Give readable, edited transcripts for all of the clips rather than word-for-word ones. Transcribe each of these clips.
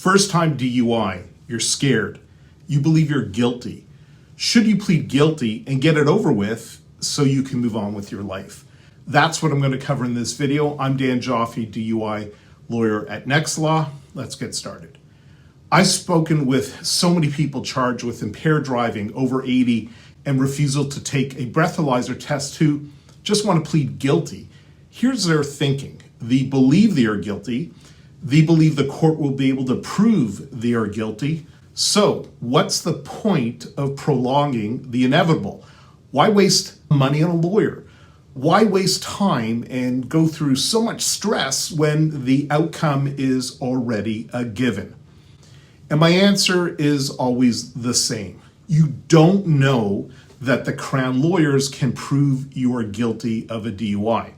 First time DUI, you're scared. You believe you're guilty. Should you plead guilty and get it over with so you can move on with your life? That's what I'm going to cover in this video. I'm Dan Joffe, DUI lawyer at Next Law. Let's get started. I've spoken with so many people charged with impaired driving over 80 and refusal to take a breathalyzer test who just want to plead guilty. Here's their thinking. They believe they are guilty. They believe the court will be able to prove they are guilty. So what's the point of prolonging the inevitable? Why waste money on a lawyer? Why waste time and go through so much stress when the outcome is already a given? And my answer is always the same. You don't know that the Crown lawyers can prove you are guilty of a DUI.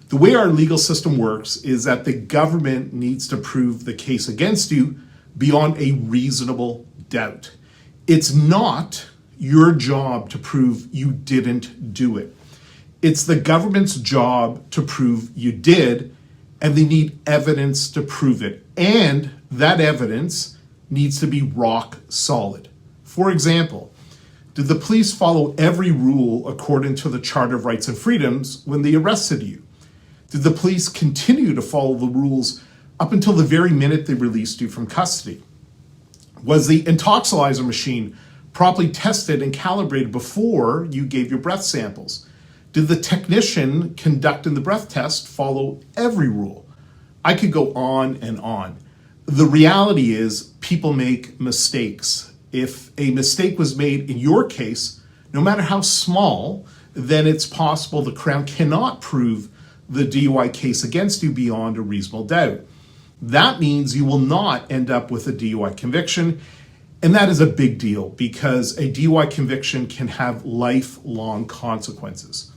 The way our legal system works is that the government needs to prove the case against you beyond a reasonable doubt. It's not your job to prove you didn't do it. It's the government's job to prove you did, and they need evidence to prove it. And that evidence needs to be rock solid. For example, did the police follow every rule according to the Charter of Rights and Freedoms when they arrested you? Did the police continue to follow the rules up until the very minute they released you from custody? Was the intoxilizer machine properly tested and calibrated before you gave your breath samples? Did the technician conducting the breath test follow every rule? I could go on and on. The reality is people make mistakes. If a mistake was made in your case, no matter how small, then it's possible the Crown cannot prove the DUI case against you beyond a reasonable doubt. That means you will not end up with a DUI conviction, and that is a big deal because a DUI conviction can have lifelong consequences.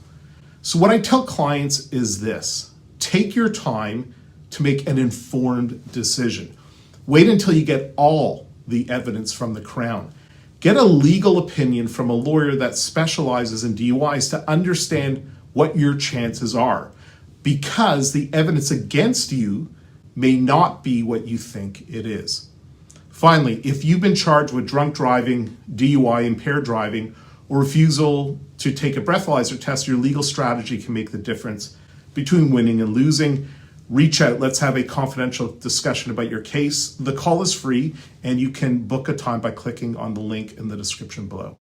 So what I tell clients is this: take your time to make an informed decision. Wait until you get all the evidence from the Crown. Get a legal opinion from a lawyer that specializes in DUIs to understand what your chances are, because the evidence against you may not be what you think it is. Finally, if you've been charged with drunk driving, DUI, impaired driving, or refusal to take a breathalyzer test, your legal strategy can make the difference between winning and losing. Reach out. Let's have a confidential discussion about your case. The call is free, and you can book a time by clicking on the link in the description below.